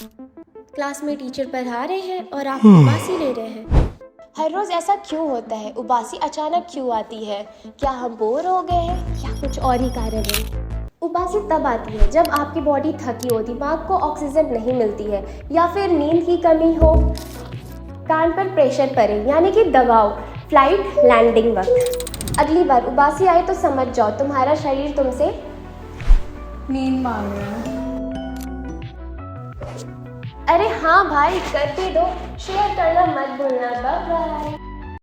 Class में teacher पढ़ा रहे हैं और आप उबासी ले रहे हैं। हर रोज़ ऐसा क्यों होता है? उबासी अचानक क्यों आती है? क्या हम बोर हो गए हैं या कुछ और ही कारण है? उबासी तब आती है जब आपकी बॉडी थकी हो, दिमाग को ऑक्सीजन नहीं मिलती है या फिर नींद की कमी हो, कान पर प्रेशर पड़े यानी कि दबाव, फ्लाइट लैंडिंग वक्त। अगली बार उबासी आए तो समझ जाओ तुम्हारा शरीर तुमसे नींद मांग रहा है। अरे हाँ भाई, करके दो, शेयर करना मत भूलना। Bye bye.